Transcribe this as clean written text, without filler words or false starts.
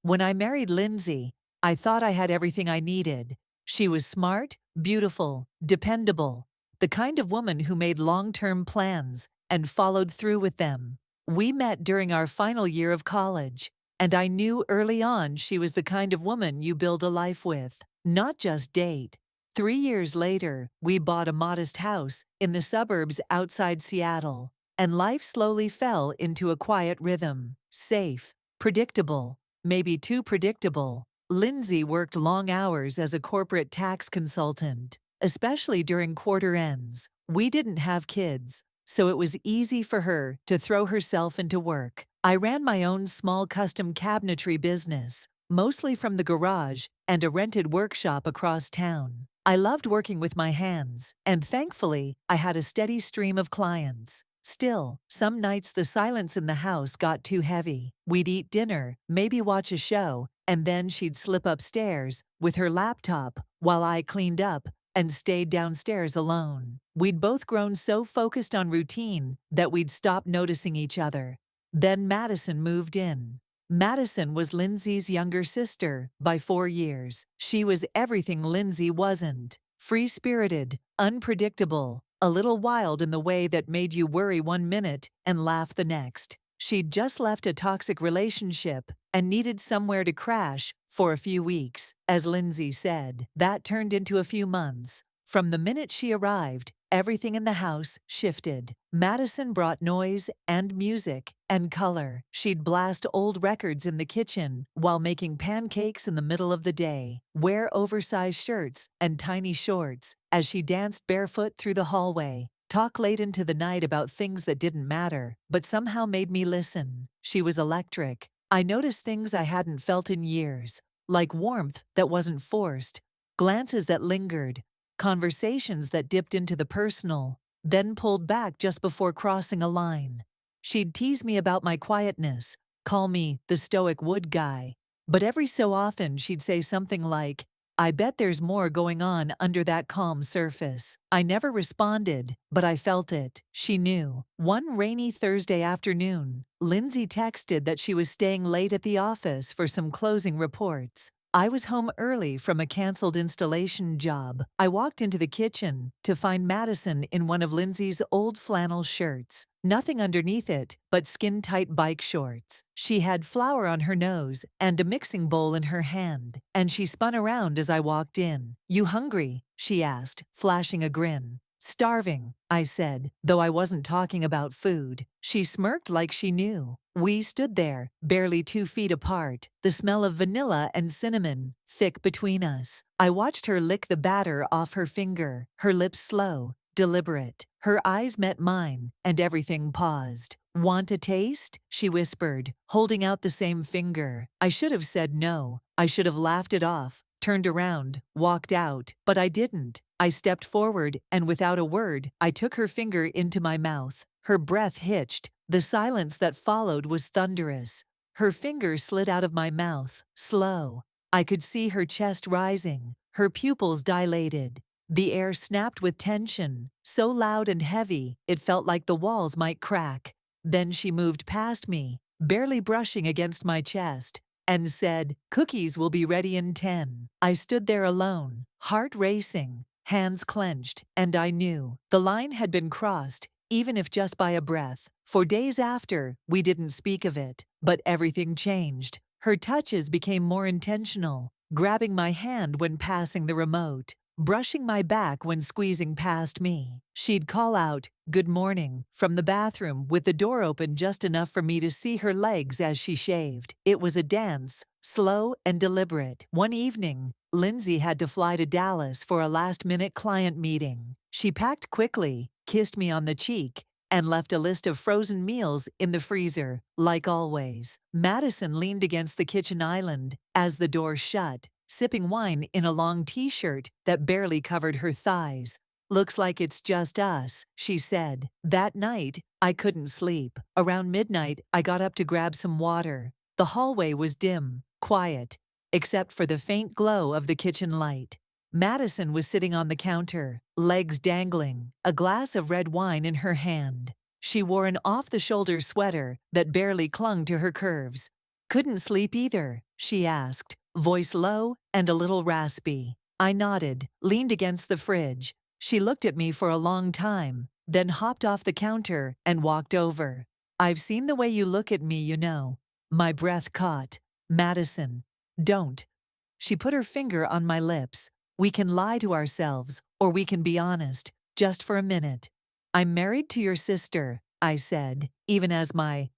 When I married Lindsay, I thought I had everything I needed. She was smart, beautiful, dependable, the kind of woman who made long-term plans and followed through with them. We met during our final year of college, and I knew early on she was the kind of woman you build a life with, not just date. 3 years later, we bought a modest house in the suburbs outside Seattle, and life slowly fell into a quiet rhythm, safe, predictable, maybe too predictable. Lindsay worked long hours as a corporate tax consultant, especially during quarter ends. We didn't have kids, so it was easy for her to throw herself into work. I ran my own small custom cabinetry business, mostly from the garage and a rented workshop across town. I loved working with my hands, and thankfully, I had a steady stream of clients. Still, some nights the silence in the house got too heavy. We'd eat dinner, maybe watch a show, and then she'd slip upstairs with her laptop while I cleaned up and stayed downstairs alone. We'd both grown so focused on routine that we'd stopped noticing each other. Then Madison moved in. Madison was Lindsay's younger sister by 4 years. She was everything Lindsay wasn't. Free-spirited, unpredictable, a little wild in the way that made you worry 1 minute and laugh the next. She'd just left a toxic relationship and needed somewhere to crash for a few weeks, as Lindsay said. That turned into a few months. From the minute she arrived, everything in the house shifted. Madison brought noise and music and color. She'd blast old records in the kitchen while making pancakes in the middle of the day, wear oversized shirts and tiny shorts as she danced barefoot through the hallway, talk late into the night about things that didn't matter, but somehow made me listen. She was electric. I noticed things I hadn't felt in years, like warmth that wasn't forced, glances that lingered, conversations that dipped into the personal, then pulled back just before crossing a line. She'd tease me about my quietness, call me the stoic wood guy, but every so often she'd say something like, "I bet there's more going on under that calm surface." I never responded, but I felt it. She knew. One rainy Thursday afternoon, Lindsay texted that she was staying late at the office for some closing reports. I was home early from a canceled installation job. I walked into the kitchen to find Madison in one of Lindsay's old flannel shirts. Nothing underneath it but skin-tight bike shorts. She had flour on her nose and a mixing bowl in her hand, and she spun around as I walked in. "You hungry?" she asked, flashing a grin. "Starving," I said, though I wasn't talking about food. She smirked like she knew. We stood there, barely 2 feet apart, the smell of vanilla and cinnamon thick between us. I watched her lick the batter off her finger, her lips slow, deliberate. Her eyes met mine, and everything paused. "Want a taste?" she whispered, holding out the same finger. I should have said no. I should have laughed it off, turned around, walked out, but I didn't. I stepped forward, and without a word, I took her finger into my mouth. Her breath hitched. The silence that followed was thunderous. Her finger slid out of my mouth, slow. I could see her chest rising, her pupils dilated. The air snapped with tension, so loud and heavy it felt like the walls might crack. Then she moved past me, barely brushing against my chest, and said, "Cookies will be ready in 10. I stood there alone, heart racing, hands clenched, and I knew the line had been crossed, even if just by a breath. For days after, we didn't speak of it, but everything changed. Her touches became more intentional, grabbing my hand when passing the remote, brushing my back when squeezing past me. She'd call out, "Good morning," from the bathroom with the door open just enough for me to see her legs as she shaved. It was a dance, slow and deliberate. One evening, Lindsay had to fly to Dallas for a last-minute client meeting. She packed quickly, kissed me on the cheek, and left a list of frozen meals in the freezer, like always. Madison leaned against the kitchen island as the door shut, sipping wine in a long t-shirt that barely covered her thighs. "Looks like it's just us," she said. That night, I couldn't sleep. Around midnight, I got up to grab some water. The hallway was dim, quiet, except for the faint glow of the kitchen light. Madison was sitting on the counter, legs dangling, a glass of red wine in her hand. She wore an off-the-shoulder sweater that barely clung to her curves. "Couldn't sleep either," she asked, voice low and a little raspy. I nodded, leaned against the fridge. She looked at me for a long time, then hopped off the counter and walked over. I've seen the way you look at me, you know. My breath caught. Madison, don't. She put her finger on my lips. We can lie to ourselves, or we can be honest, just for a minute. I'm married to your sister, I said, even as my